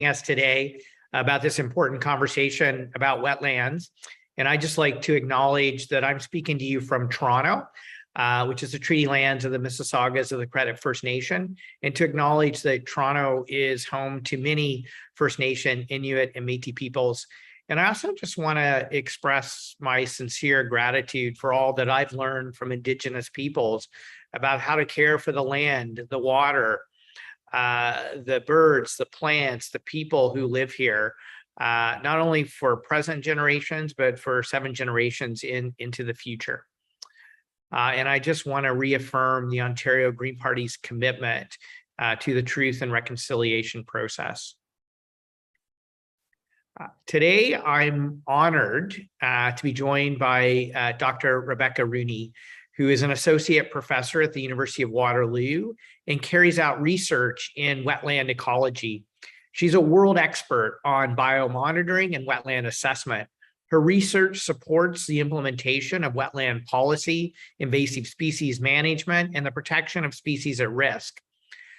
us today about this important conversation about wetlands. And I just like to acknowledge that I'm speaking to you from Toronto, which is the treaty lands of the Mississaugas of the Credit First Nation, and to acknowledge that Toronto is home to many First Nation, Inuit, and Métis peoples. And I also just want to express my sincere gratitude for all that I've learned from Indigenous peoples about how to care for the land, the water, the birds, the plants, the people who live here, not only for present generations, but for 7 generations into the future. And I just want to reaffirm the Ontario Green Party's commitment to the truth and reconciliation process. Today, I'm honored to be joined by Dr. Rebecca Rooney, who is an associate professor at the University of Waterloo and carries out research in wetland ecology. She's a world expert on biomonitoring and wetland assessment. Her research supports the implementation of wetland policy, invasive species management, and the protection of species at risk.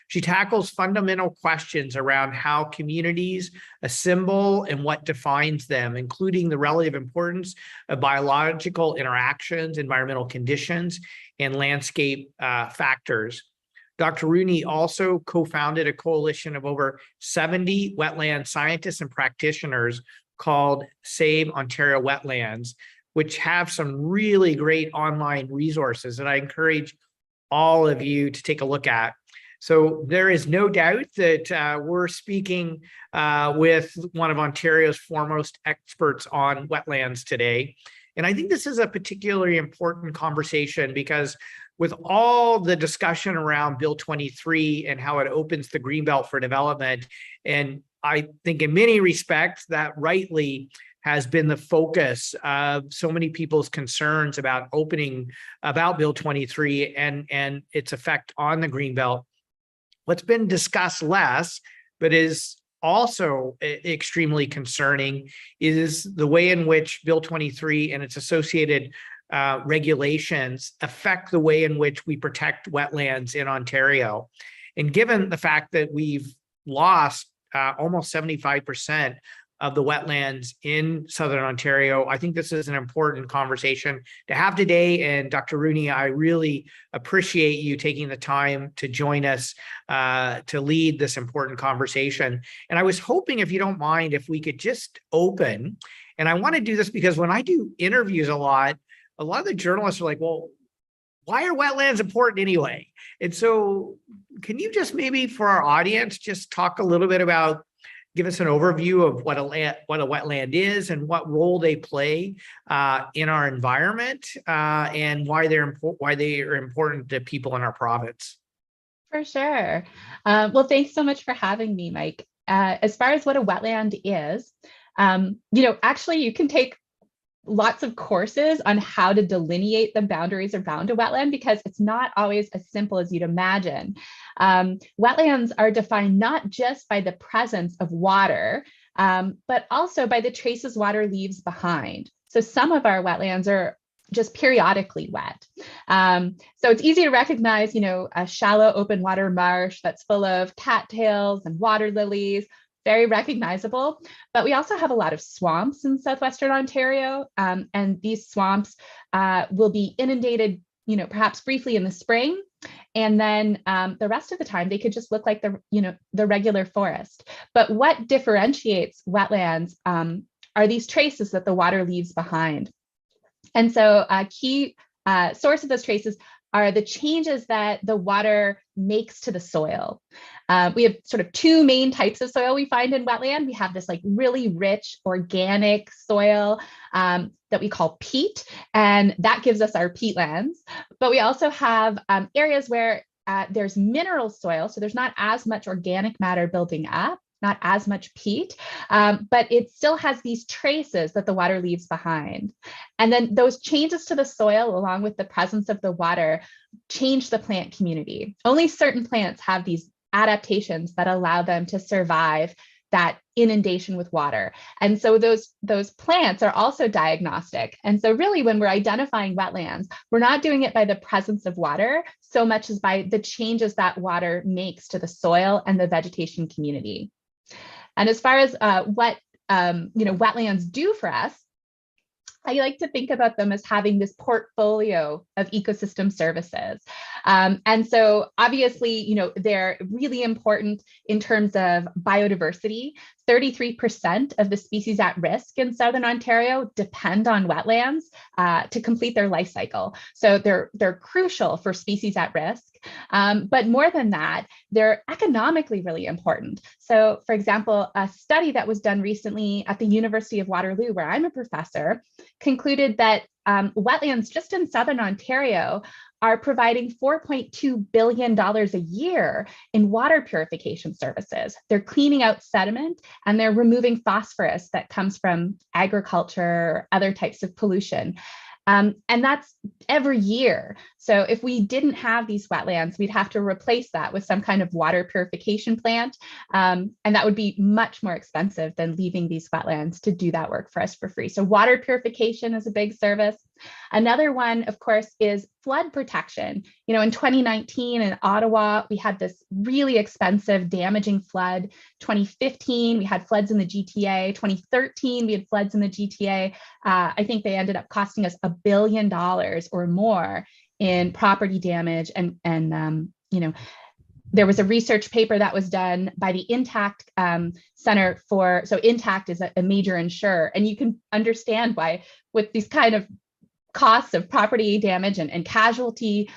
She tackles fundamental questions around how communities assemble and what defines them, including the relative importance of biological interactions, environmental conditions, and landscape factors. Dr. Rooney also co-founded a coalition of over 70 wetland scientists and practitioners called Save Ontario Wetlands, which have some really great online resources that I encourage all of you to take a look at. So there is no doubt that we're speaking with one of Ontario's foremost experts on wetlands today. And I think this is a particularly important conversation because with all the discussion around Bill 23 and how it opens the Greenbelt for development, and I think in many respects that rightly has been the focus of so many people's concerns about Bill 23 and its effect on the Greenbelt. What's been discussed less, but is also extremely concerning, is the way in which Bill 23 and its associated regulations affect the way in which we protect wetlands in Ontario. And given the fact that we've lost almost 75% of the wetlands in Southern Ontario, I think this is an important conversation to have today. And Dr. Rooney, I really appreciate you taking the time to join us to lead this important conversation. And I was hoping, if you don't mind, if we could just open, and I want to do this because when I do interviews a lot of the journalists are like, well, why are wetlands important anyway? And so can you just maybe for our audience, just talk a little bit about, give us an overview of what a wetland is and what role they play in our environment and why they are important to people in our province? For sure. Well, thanks so much for having me, Mike. As far as what a wetland is, actually you can take lots of courses on how to delineate the boundaries around a wetland because it's not always as simple as you'd imagine. Wetlands are defined not just by the presence of water, but also by the traces water leaves behind. So some of our wetlands are just periodically wet. So it's easy to recognize, a shallow open water marsh that's full of cattails and water lilies, very recognizable, but we also have a lot of swamps in southwestern Ontario, and these swamps will be inundated, perhaps briefly in the spring, and then the rest of the time they could just look like the regular forest. But what differentiates wetlands are these traces that the water leaves behind. And so a key source of those traces are the changes that the water makes to the soil. We have sort of 2 main types of soil we find in wetland. We have this really rich organic soil that we call peat, and that gives us our peatlands. But we also have areas where there's mineral soil, so there's not as much organic matter building up, not as much peat, but it still has these traces that the water leaves behind. And then those changes to the soil, along with the presence of the water, change the plant community. Only certain plants have these adaptations that allow them to survive that inundation with water. And so those plants are also diagnostic. And so really when we're identifying wetlands, we're not doing it by the presence of water so much as by the changes that water makes to the soil and the vegetation community. And as far as what wetlands do for us, I like to think about them as having this portfolio of ecosystem services. And so obviously, they're really important in terms of biodiversity. 33% of the species at risk in Southern Ontario depend on wetlands to complete their life cycle. So they're crucial for species at risk. But more than that, they're economically really important. So for example, a study that was done recently at the University of Waterloo, where I'm a professor, concluded that wetlands just in Southern Ontario are providing $4.2 billion a year in water purification services. They're cleaning out sediment and they're removing phosphorus that comes from agriculture, other types of pollution. And that's every year. So if we didn't have these wetlands, we'd have to replace that with some kind of water purification plant. And that would be much more expensive than leaving these wetlands to do that work for us for free. So water purification is a big service. Another one, of course, is flood protection. In 2019 in Ottawa, we had this really expensive, damaging flood. 2015, we had floods in the GTA. 2013, we had floods in the GTA. I think they ended up costing us $1 billion or more in property damage. And there was a research paper that was done by the Intact Center so Intact is a major insurer, and you can understand why with these kind of costs of property damage and casualty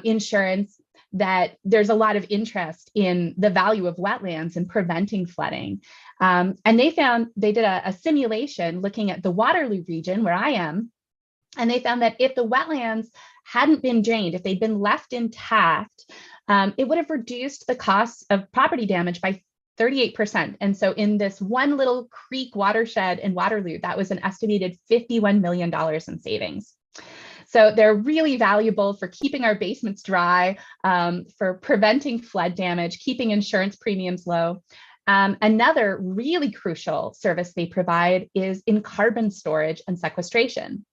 insurance, that there's a lot of interest in the value of wetlands and preventing flooding. And they did a simulation looking at the Waterloo region where I am, and they found that if the wetlands hadn't been drained, if they'd been left intact, it would have reduced the costs of property damage by 38%. And so in this one little creek watershed in Waterloo, that was an estimated $51 million in savings. So they're really valuable for keeping our basements dry, for preventing flood damage, keeping insurance premiums low. Another really crucial service they provide is in carbon storage and sequestration.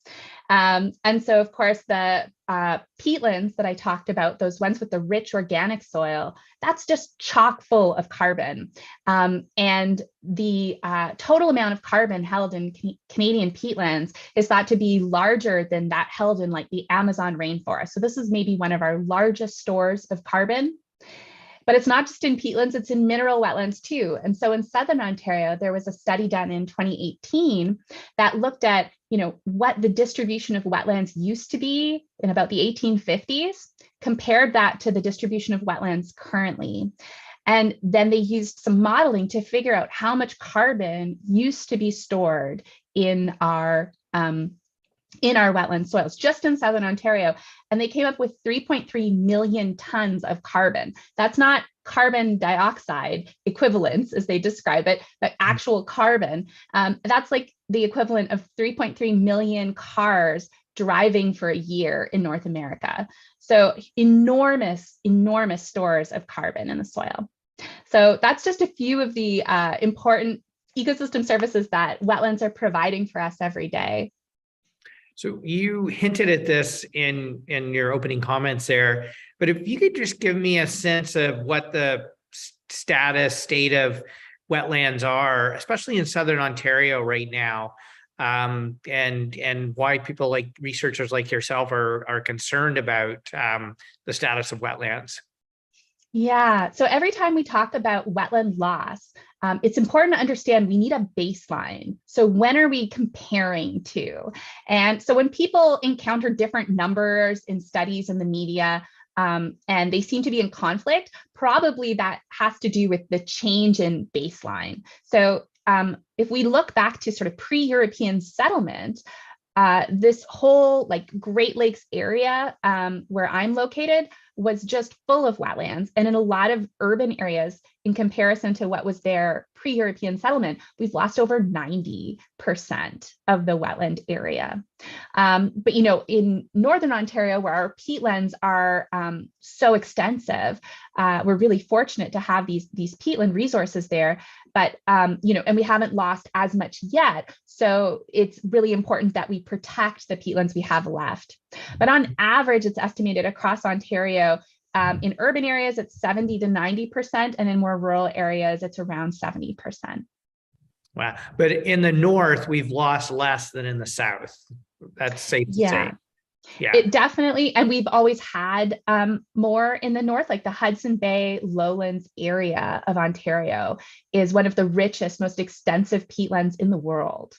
And so, of course, the peatlands that I talked about, those ones with the rich organic soil, that's just chock full of carbon. And the total amount of carbon held in Canadian peatlands is thought to be larger than that held in like the Amazon rainforest. So this is maybe one of our largest stores of carbon. But it's not just in peatlands, it's in mineral wetlands too. And so in Southern Ontario, there was a study done in 2018 that looked at, what the distribution of wetlands used to be in about the 1850s, compared that to the distribution of wetlands currently. And then they used some modeling to figure out how much carbon used to be stored in our wetland soils, just in Southern Ontario. And they came up with 3.3 million tons of carbon. That's not carbon dioxide equivalents, as they describe it, but actual carbon. That's like the equivalent of 3.3 million cars driving for a year in North America. So enormous, enormous stores of carbon in the soil. So that's just a few of the important ecosystem services that wetlands are providing for us every day. So you hinted at this in your opening comments there, but if you could just give me a sense of what the state of wetlands are, especially in Southern Ontario right now, and why people like researchers like yourself are concerned about the status of wetlands. Yeah, so every time we talk about wetland loss, it's important to understand we need a baseline. So when are we comparing to? And so when people encounter different numbers in studies in the media, and they seem to be in conflict, probably that has to do with the change in baseline. So if we look back to sort of pre-European settlement, this whole like Great Lakes area where I'm located was just full of wetlands. And in a lot of urban areas, in comparison to what was there pre-European settlement, we've lost over 90% of the wetland area. But, in Northern Ontario, where our peatlands are so extensive, we're really fortunate to have these peatland resources there. But, and we haven't lost as much yet. So it's really important that we protect the peatlands we have left. But on average, it's estimated across Ontario, in urban areas, it's 70 to 90%, and in more rural areas, it's around 70%. Wow. But in the north, we've lost less than in the south. That's safe to say. Yeah, it definitely, and we've always had more in the north, like the Hudson Bay lowlands area of Ontario is one of the richest, most extensive peatlands in the world.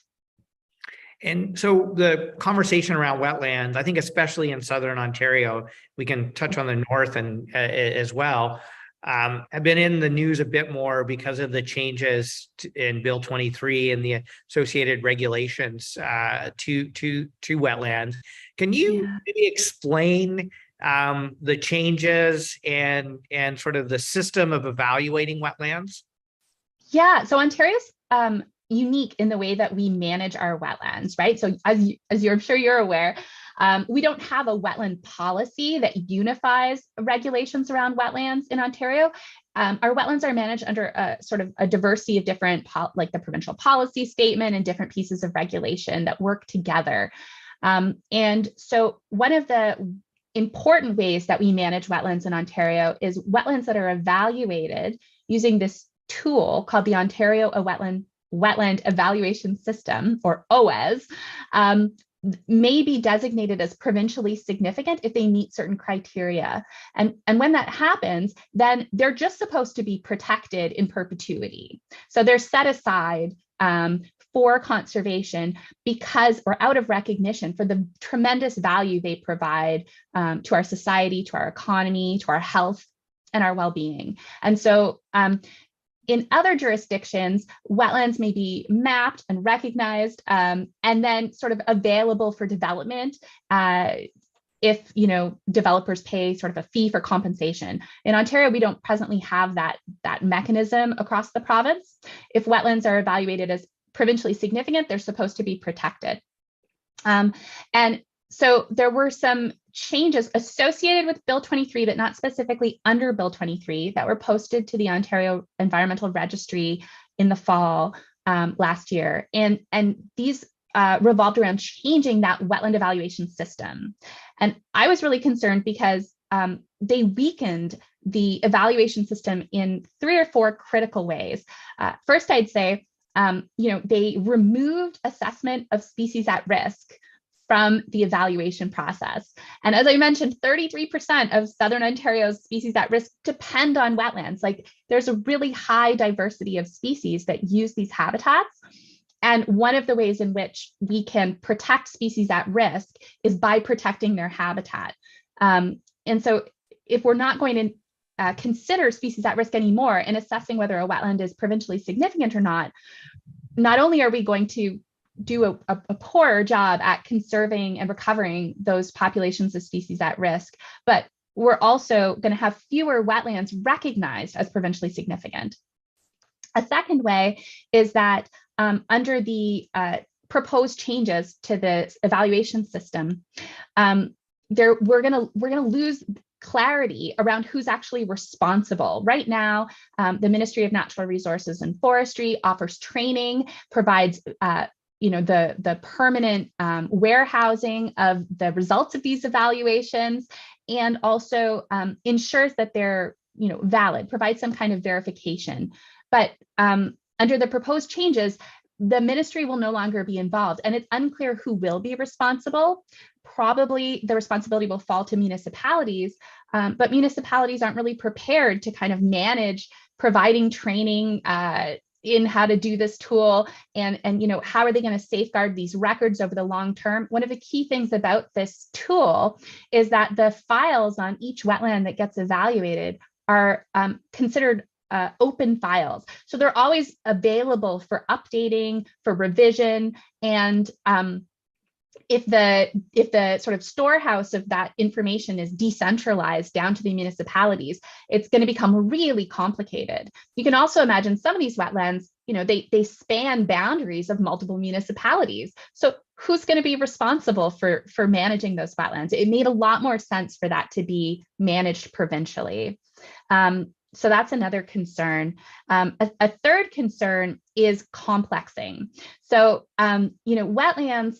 And so the conversation around wetlands, I think especially in Southern Ontario, we can touch on the north and as well, have been in the news a bit more because of the changes in Bill 23 and the associated regulations to wetlands. Can you maybe explain the changes and sort of the system of evaluating wetlands? Yeah, so Ontario's unique in the way that we manage our wetlands, right? So as I'm sure you're aware, we don't have a wetland policy that unifies regulations around wetlands in Ontario. Our wetlands are managed under a sort of a diversity of different, like the provincial policy statement and different pieces of regulation that work together. And so one of the important ways that we manage wetlands in Ontario is wetlands that are evaluated using this tool called the Ontario Wetland Evaluation System, or OES, may be designated as provincially significant if they meet certain criteria. And when that happens, then they're just supposed to be protected in perpetuity. So they're set aside for conservation because, or out of recognition for the tremendous value they provide to our society, to our economy, to our health, and our well-being. And so in other jurisdictions, wetlands may be mapped and recognized and then sort of available for development if developers pay sort of a fee for compensation. In Ontario, we don't presently have that mechanism across the province. If wetlands are evaluated as provincially significant, they're supposed to be protected. And so there were some changes associated with Bill 23, but not specifically under Bill 23, that were posted to the Ontario Environmental Registry in the fall last year. And these revolved around changing that wetland evaluation system. And I was really concerned because they weakened the evaluation system in 3 or 4 critical ways. First, I'd say, they removed assessment of species at risk from the evaluation process. And as I mentioned, 33% of Southern Ontario's species at risk depend on wetlands. Like there's a really high diversity of species that use these habitats. And one of the ways in which we can protect species at risk is by protecting their habitat. And so if we're not going to consider species at risk anymore in assessing whether a wetland is provincially significant or not only are we going to do a poorer job at conserving and recovering those populations of species at risk, but we're also going to have fewer wetlands recognized as provincially significant. A second way is that under the proposed changes to the evaluation system, we're going to lose clarity around who's actually responsible. Right now, the Ministry of Natural Resources and Forestry offers training, provides the permanent warehousing of the results of these evaluations, and also ensures that they're valid, provides some kind of verification. But under the proposed changes, the ministry will no longer be involved, and it's unclear who will be responsible. Probably the responsibility will fall to municipalities, but municipalities aren't really prepared to kind of manage providing training in how to do this tool, and how are they going to safeguard these records over the long term. One of the key things about this tool is that the files on each wetland that gets evaluated are considered open files. So they're always available for updating, for revision, and if the sort of storehouse of that information is decentralized down to the municipalities, it's going to become really complicated. You can also imagine some of these wetlands, they span boundaries of multiple municipalities. So who's going to be responsible for managing those wetlands? It made a lot more sense for that to be managed provincially. So that's another concern. A third concern is complexing. So, wetlands,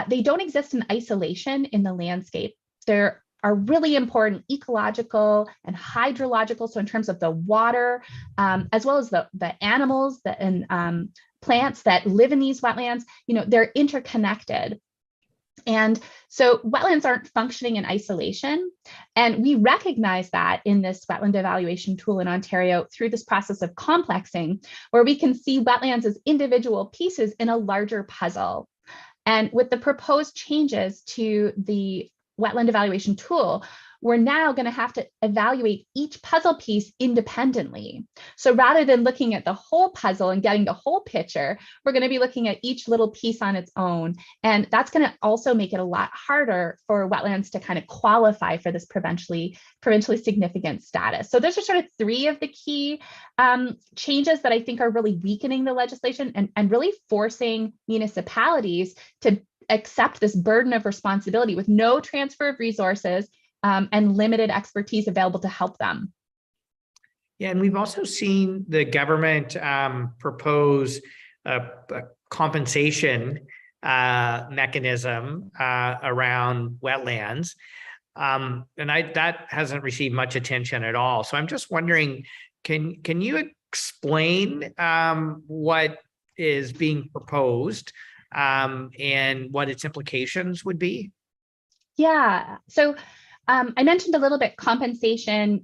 they don't exist in isolation in the landscape. There are really important ecological and hydrological, so in terms of the water, as well as the animals and plants that live in these wetlands, they're interconnected. And so wetlands aren't functioning in isolation. And we recognize that in this wetland evaluation tool in Ontario through this process of complexing, where we can see wetlands as individual pieces in a larger puzzle. And with the proposed changes to the wetland evaluation tool, we're now going to have to evaluate each puzzle piece independently. So rather than looking at the whole puzzle and getting the whole picture, we're going to be looking at each little piece on its own. And that's going to also make it a lot harder for wetlands to kind of qualify for this provincially significant status. So those are sort of three of the key changes that I think are really weakening the legislation and really forcing municipalities to accept this burden of responsibility with no transfer of resources and limited expertise available to help them. Yeah, and we've also seen the government propose a compensation mechanism around wetlands, and that hasn't received much attention at all. So I'm just wondering, can you explain what is being proposed and what its implications would be? Yeah, so I mentioned a little bit compensation.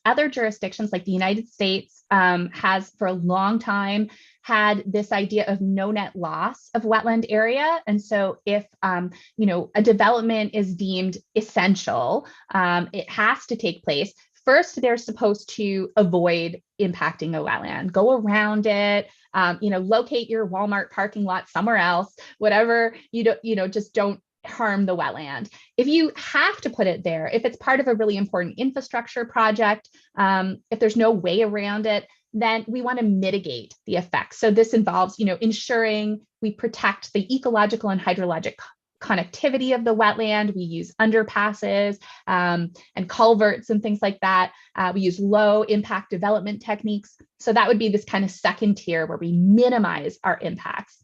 Other jurisdictions like the United States has for a long time had this idea of no net loss of wetland area. And so if, a development is deemed essential, it has to take place. First, they're supposed to avoid impacting a wetland, go around it, locate your Walmart parking lot somewhere else, whatever, just don't harm the wetland. If you have to put it there, if it's part of a really important infrastructure project, if there's no way around it, then we want to mitigate the effects. So this involves, ensuring we protect the ecological and hydrologic connectivity of the wetland. We use underpasses and culverts and things like that. We use low impact development techniques. So that would be this kind of second tier where we minimize our impacts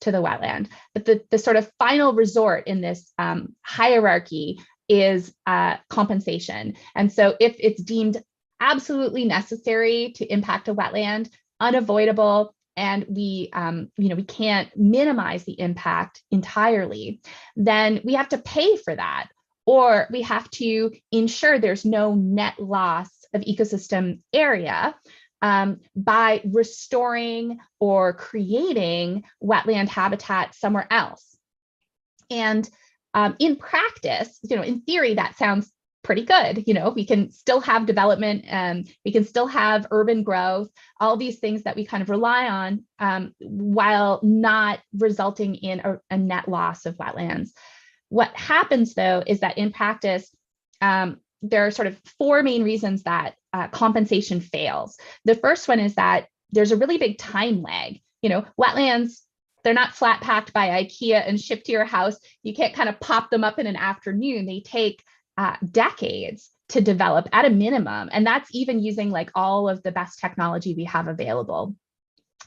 to the wetland. But the sort of final resort in this hierarchy is compensation. And so if it's deemed absolutely necessary to impact a wetland, unavoidable, and we can't minimize the impact entirely, then we have to pay for that, or we have to ensure there's no net loss of ecosystem area by restoring or creating wetland habitat somewhere else. And in practice, in theory, that sounds pretty good. We can still have development and we can still have urban growth, all these things that we kind of rely on while not resulting in a net loss of wetlands. What happens though is that in practice, there are sort of four main reasons that compensation fails. The first one is that there's a really big time lag. Wetlands, they're not flat packed by IKEA and shipped to your house. You can't kind of pop them up in an afternoon. They take decades to develop at a minimum. And that's even using like all of the best technology we have available.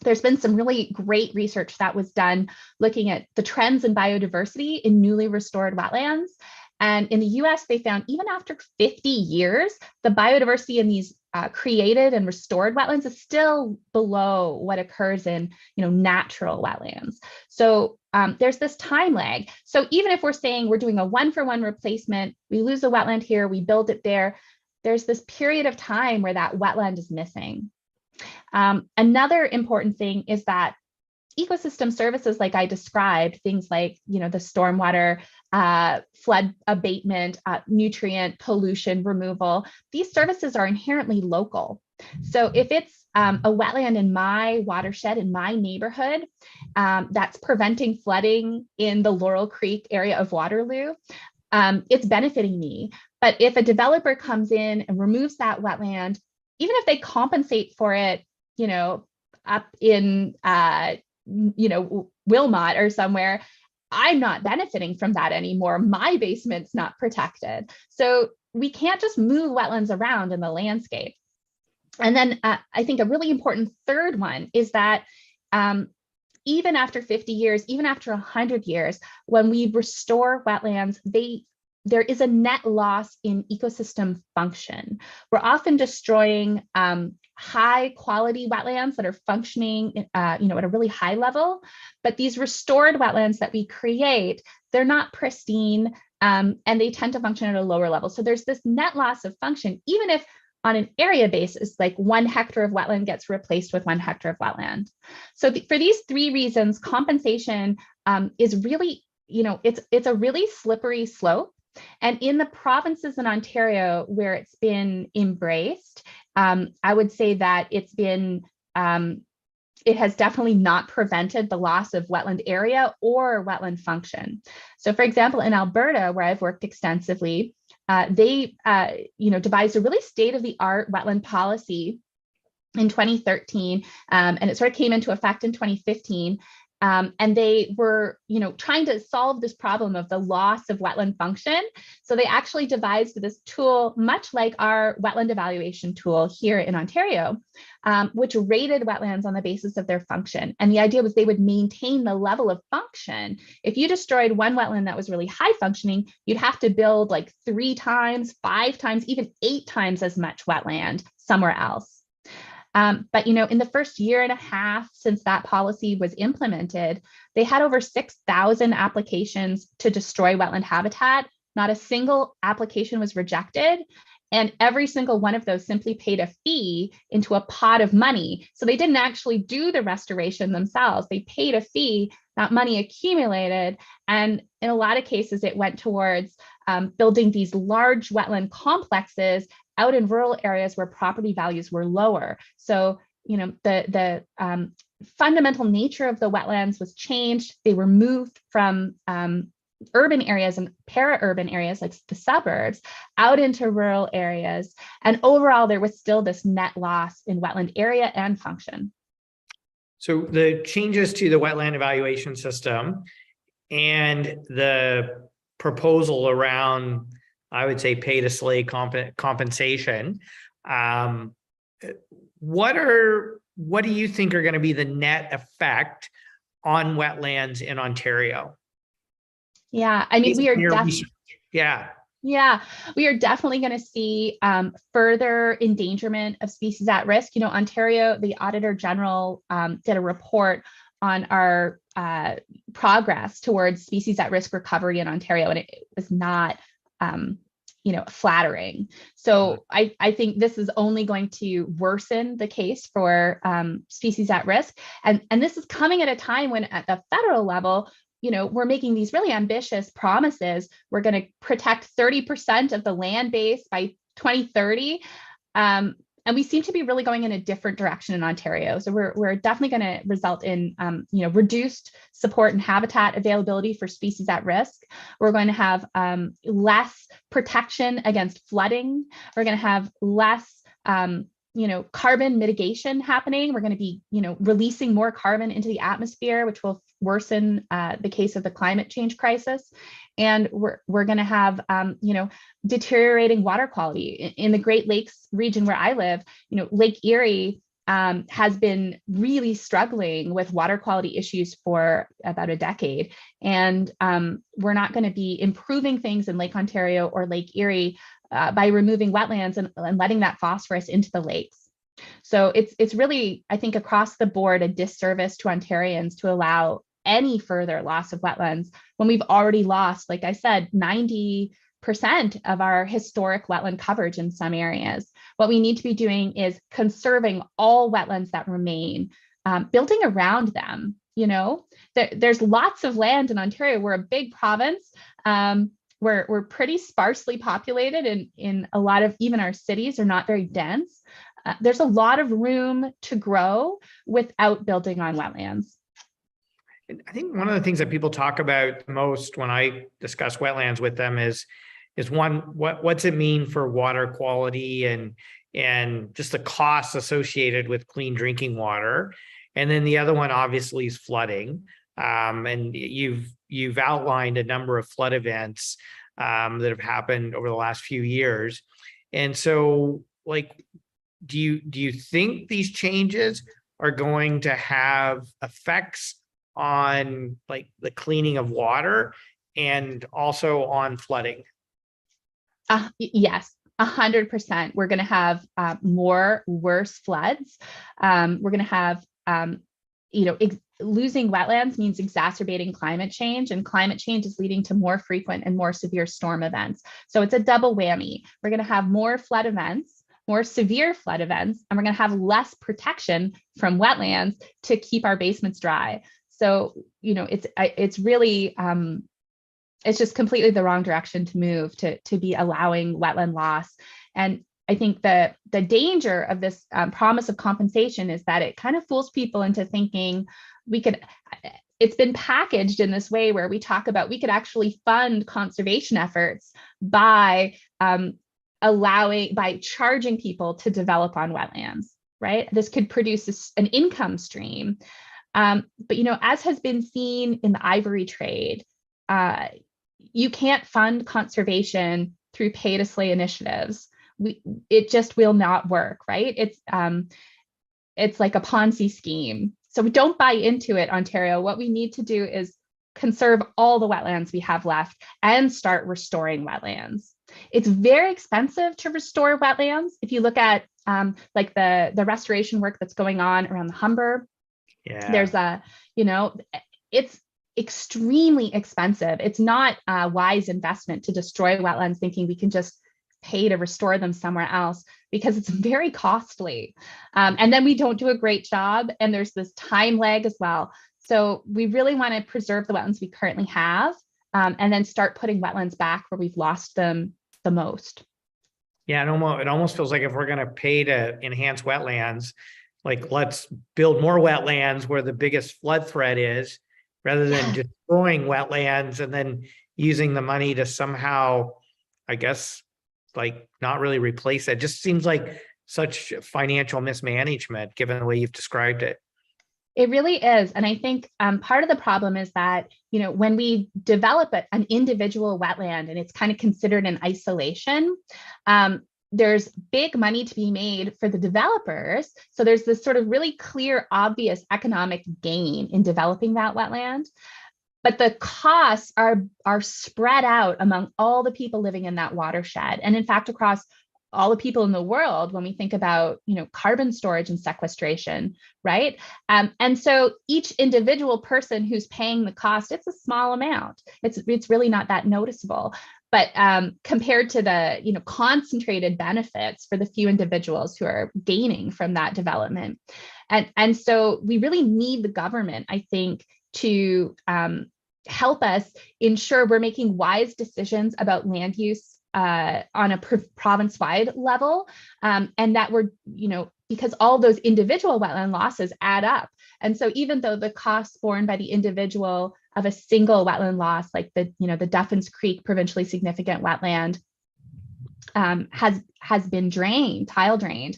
There's been some really great research that was done looking at the trends in biodiversity in newly restored wetlands. And in the US, they found even after 50 years, the biodiversity in these created and restored wetlands is still below what occurs in natural wetlands. So there's this time lag. So even if we're saying we're doing a one-for-one replacement, we lose a wetland here, we build it there, there's this period of time where that wetland is missing. Another important thing is that ecosystem services like I described, things like the stormwater, flood abatement, nutrient pollution removal, these services are inherently local. So if it's a wetland in my watershed, in my neighborhood, that's preventing flooding in the Laurel Creek area of Waterloo, it's benefiting me. But if a developer comes in and removes that wetland, even if they compensate for it, up in, Wilmot or somewhere, I'm not benefiting from that anymore. My basement's not protected. So we can't just move wetlands around in the landscape. And then I think a really important third one is that even after 50 years, even after 100 years, when we restore wetlands, there is a net loss in ecosystem function. We're often destroying high quality wetlands that are functioning at a really high level, but these restored wetlands that we create, they're not pristine, and they tend to function at a lower level. So there's this net loss of function, even if on an area basis, like 1 hectare of wetland gets replaced with 1 hectare of wetland. So for these 3 reasons, compensation is really, it's a really slippery slope. And in the provinces in Ontario where it's been embraced, I would say that it's been, it has definitely not prevented the loss of wetland area or wetland function. So for example, in Alberta, where I've worked extensively, they devised a really state-of-the-art wetland policy in 2013, and it sort of came into effect in 2015. And they were, trying to solve this problem of the loss of wetland function. So they actually devised this tool, much like our wetland evaluation tool here in Ontario, which rated wetlands on the basis of their function. And the idea was they would maintain the level of function. If you destroyed one wetland that was really high functioning, you'd have to build like 3 times, 5 times, even 8 times as much wetland somewhere else. But in the first year and a half since that policy was implemented, they had over 6,000 applications to destroy wetland habitat. Not a single application was rejected. And every single one of those simply paid a fee into a pot of money. So they didn't actually do the restoration themselves. They paid a fee, that money accumulated. And in a lot of cases, it went towards building these large wetland complexes out in rural areas where property values were lower. So, the fundamental nature of the wetlands was changed. They were moved from urban areas and para-urban areas like the suburbs out into rural areas. And overall, there was still this net loss in wetland area and function. So the changes to the wetland evaluation system and the proposal around, I would say, pay to slay compensation. What do you think are going to be the net effect on wetlands in Ontario? Yeah, I mean, we are definitely. Yeah. Yeah, we are definitely going to see further endangerment of species at risk. Ontario, the Auditor General did a report on our progress towards species at risk recovery in Ontario, and it was not flattering. So I think this is only going to worsen the case for species at risk. And this is coming at a time when at the federal level, we're making these really ambitious promises. We're going to protect 30% of the land base by 2030. And we seem to be really going in a different direction in Ontario. So we're definitely going to result in reduced support and habitat availability for species at risk. We're going to have less protection against flooding. We're going to have less carbon mitigation happening. We're going to be releasing more carbon into the atmosphere, which will worsen the case of the climate change crisis. And we're going to have deteriorating water quality in the Great Lakes region where I live. Lake Erie has been really struggling with water quality issues for about a decade, and we're not going to be improving things in Lake Ontario or Lake Erie by removing wetlands and letting that phosphorus into the lakes. So it's really, I think, across the board a disservice to Ontarians to allow any further loss of wetlands when we've already lost, like I said, 90% of our historic wetland coverage in some areas. What we need to be doing is conserving all wetlands that remain, building around them. There's lots of land in Ontario. We're a big province. We're pretty sparsely populated, and in a lot of even our cities are not very dense. There's a lot of room to grow without building on wetlands. I think one of the things that people talk about the most when I discuss wetlands with them is one, what's it mean for water quality and just the costs associated with clean drinking water. And then the other one obviously is flooding. And you've outlined a number of flood events that have happened over the last few years. And so, like, do you think these changes are going to have effects on like the cleaning of water and also on flooding? Yes, 100%. We're going to have more worse floods. We're going to have, losing wetlands means exacerbating climate change, and climate change is leading to more frequent and more severe storm events. So it's a double whammy. We're going to have more flood events, more severe flood events, and we're going to have less protection from wetlands to keep our basements dry. So, it's really, it's just completely the wrong direction to move to be allowing wetland loss. And I think the danger of this promise of compensation is that it kind of fools people into thinking it's been packaged in this way where we talk about we could actually fund conservation efforts by charging people to develop on wetlands, right? This could produce an income stream. But, as has been seen in the ivory trade, you can't fund conservation through pay-to-slay initiatives. It just will not work, right? It's like a Ponzi scheme. So don't buy into it, Ontario. What we need to do is conserve all the wetlands we have left and start restoring wetlands. It's very expensive to restore wetlands. If you look at like the restoration work that's going on around the Humber, there's it's extremely expensive. It's not a wise investment to destroy wetlands thinking we can just pay to restore them somewhere else, because it's very costly. And then we don't do a great job. And there's this time lag as well. So we really want to preserve the wetlands we currently have, and then start putting wetlands back where we've lost them the most. Yeah, it almost feels like if we're going to pay to enhance wetlands, like let's build more wetlands where the biggest flood threat is, rather than destroying wetlands and then using the money to somehow, I guess, like not really replace it. Just seems like such financial mismanagement given the way you've described it. It really is. And I think part of the problem is that, when we develop an individual wetland and it's kind of considered in isolation, there's big money to be made for the developers. So there's this sort of really clear, obvious economic gain in developing that wetland. But the costs are spread out among all the people living in that watershed. And in fact, across all the people in the world, when we think about, carbon storage and sequestration, right? And so each individual person who's paying the cost, it's a small amount. It's really not that noticeable. But compared to the concentrated benefits for the few individuals who are gaining from that development. And so we really need the government, I think, to help us ensure we're making wise decisions about land use on a province-wide level, and that we're, because all those individual wetland losses add up. And so even though the costs borne by the individual of a single wetland loss, like the Duffins Creek provincially significant wetland, has been tile drained,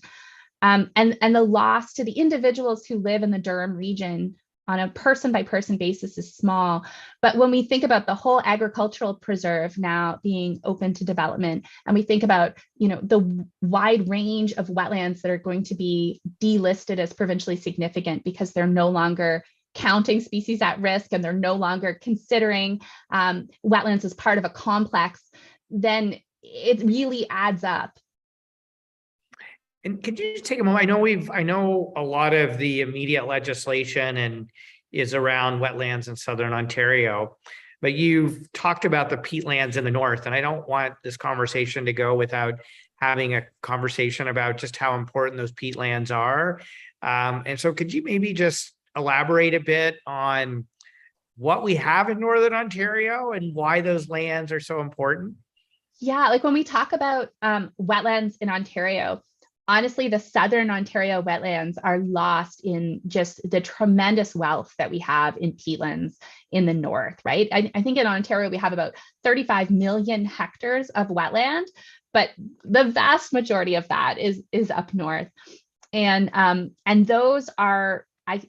and the loss to the individuals who live in the Durham region on a person-by-person basis is small. But when we think about the whole agricultural preserve now being open to development, and we think about the wide range of wetlands that are going to be delisted as provincially significant because they're no longer counting species at risk and they're no longer considering wetlands as part of a complex, then it really adds up. And could you just take a moment? I know a lot of the immediate legislation is around wetlands in Southern Ontario, but you've talked about the peatlands in the north, and I don't want this conversation to go without having a conversation about just how important those peatlands are. And so could you maybe just elaborate a bit on what we have in Northern Ontario and why those lands are so important? Yeah, like when we talk about wetlands in Ontario, honestly, the Southern Ontario wetlands are lost in just the tremendous wealth that we have in peatlands in the north, right? I think in Ontario, we have about 35 million hectares of wetland, but the vast majority of that is up north. And those are,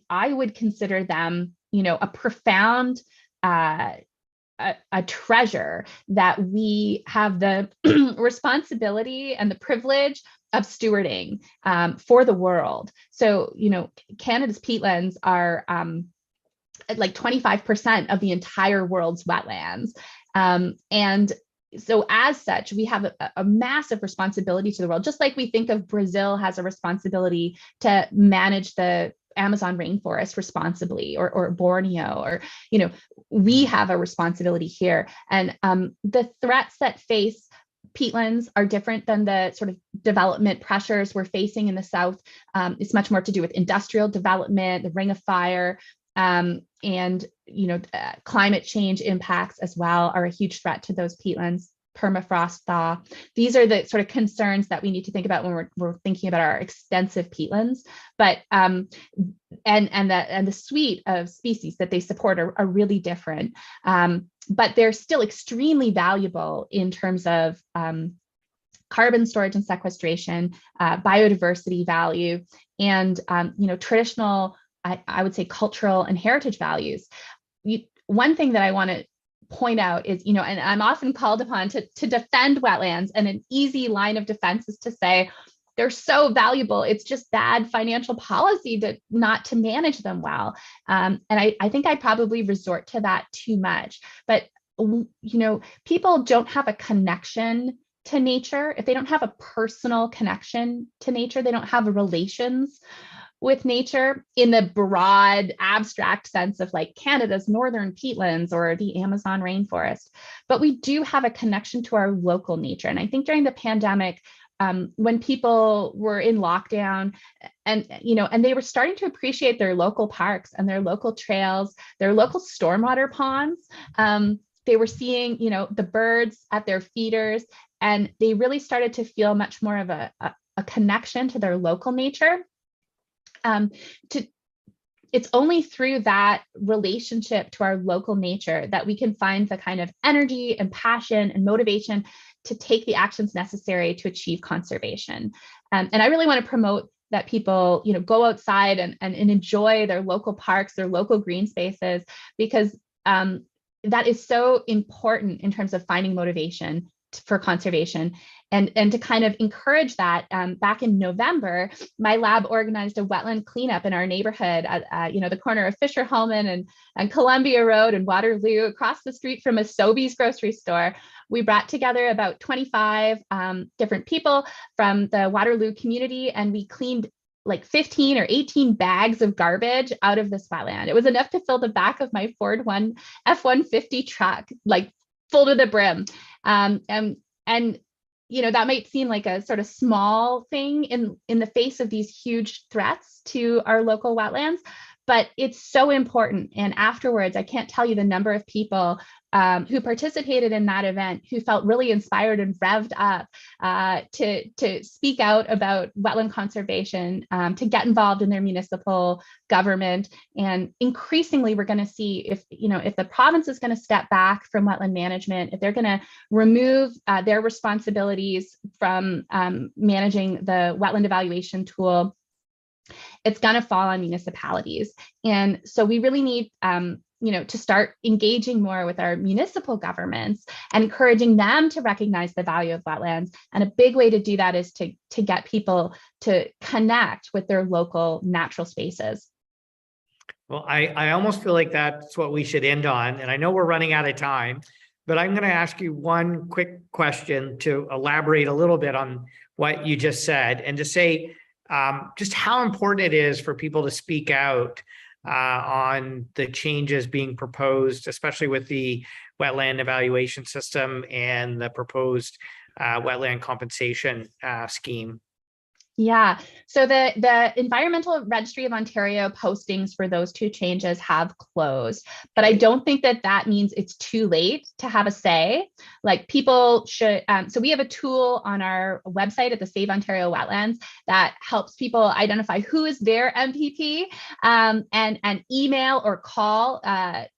I would consider them, a profound a treasure that we have the responsibility and the privilege of stewarding for the world. So, Canada's peatlands are like 25% of the entire world's wetlands. And so as such, we have a massive responsibility to the world, just like we think of Brazil has a responsibility to manage the Amazon rainforest responsibly, or Borneo, or, we have a responsibility here. And the threats that face peatlands are different than the sort of development pressures we're facing in the South. It's much more to do with industrial development, the Ring of Fire, and climate change impacts as well are a huge threat to those peatlands. Permafrost thaw. These are the sort of concerns that we need to think about when we're thinking about our extensive peatlands. But and the suite of species that they support are really different. But they're still extremely valuable in terms of carbon storage and sequestration, biodiversity value, and traditional, I would say, cultural and heritage values. One thing that I want to point out is, and I'm often called upon to defend wetlands, and an easy line of defense is to say they're so valuable, it's just bad financial policy not to manage them well. And I think I probably resort to that too much. But people don't have a connection to nature. If they don't have a personal connection to nature, they don't have relations with nature in the broad abstract sense of like Canada's northern peatlands or the Amazon rainforest. But we do have a connection to our local nature. And I think during the pandemic, when people were in lockdown and they were starting to appreciate their local parks and their local trails, their local stormwater ponds, they were seeing, the birds at their feeders, and they really started to feel much more of a connection to their local nature. It's only through that relationship to our local nature that we can find the kind of energy and passion and motivation to take the actions necessary to achieve conservation. And I really want to promote that people, go outside and enjoy their local parks, their local green spaces, because that is so important in terms of finding motivation for conservation. And to kind of encourage that, back in November, my lab organized a wetland cleanup in our neighborhood at the corner of Fisher Hallman and Columbia Road and Waterloo, across the street from a Sobeys grocery store. We brought together about 25 different people from the Waterloo community, and we cleaned like 15 or 18 bags of garbage out of this wetland. It was enough to fill the back of my Ford F-150 truck, like full to the brim. And that might seem like a sort of small thing in the face of these huge threats to our local wetlands, but it's so important. And afterwards, I can't tell you the number of people who participated in that event who felt really inspired and revved up to speak out about wetland conservation, to get involved in their municipal government. And increasingly, we're going to see if the province is going to step back from wetland management, if they're going to remove their responsibilities from managing the wetland evaluation tool, it's going to fall on municipalities. And so we really need to start engaging more with our municipal governments and encouraging them to recognize the value of wetlands. And a big way to do that is to get people to connect with their local natural spaces. Well, I almost feel like that's what we should end on. And I know we're running out of time, but I'm going to ask you one quick question to elaborate a little bit on what you just said, and to say just how important it is for people to speak out on the changes being proposed, especially with the wetland evaluation system and the proposed wetland compensation scheme. Yeah. So the Environmental Registry of Ontario postings for those two changes have closed, but I don't think that that means it's too late to have a say. Like people should. So we have a tool on our website at the Save Ontario Wetlands that helps people identify who is their MPP, and email or call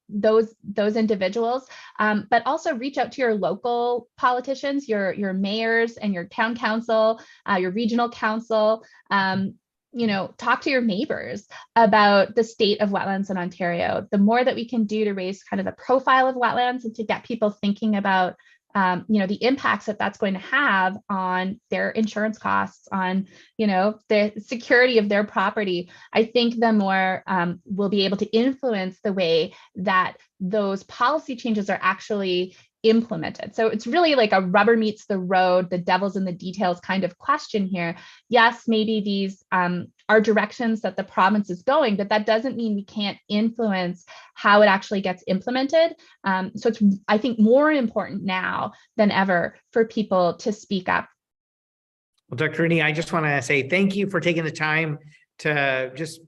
those individuals, but also reach out to your local politicians, your mayors and your town council, your regional council. Talk to your neighbors about the state of wetlands in Ontario. The more that we can do to raise kind of the profile of wetlands and to get people thinking about the impacts that that's going to have on their insurance costs, on, the security of their property, I think the more we'll be able to influence the way that those policy changes are actually implemented. So it's really like a rubber meets the road, the devil's in the details kind of question here. Yes, maybe these are directions that the province is going, but that doesn't mean we can't influence how it actually gets implemented. So it's, I think, more important now than ever for people to speak up. Well, Dr. Rooney, I just want to say thank you for taking the time to just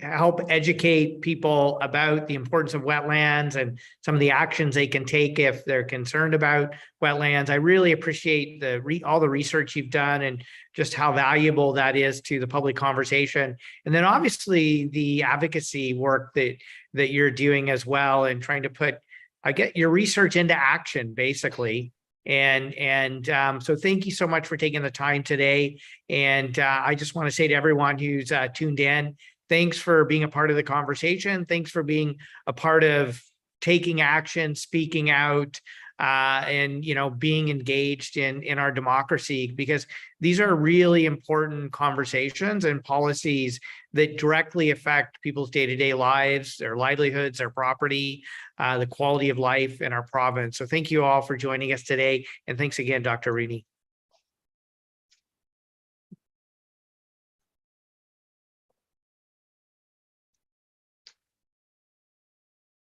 help educate people about the importance of wetlands and some of the actions they can take if they're concerned about wetlands. I really appreciate all the research you've done and just how valuable that is to the public conversation. And then obviously the advocacy work that you're doing as well, and trying to put, your research into action, basically. So thank you so much for taking the time today. And I just want to say to everyone who's tuned in, thanks for being a part of the conversation. Thanks for being a part of taking action, speaking out, and being engaged in our democracy, because these are really important conversations and policies that directly affect people's day-to-day lives, their livelihoods, their property, the quality of life in our province. So thank you all for joining us today. And thanks again, Dr. Rooney.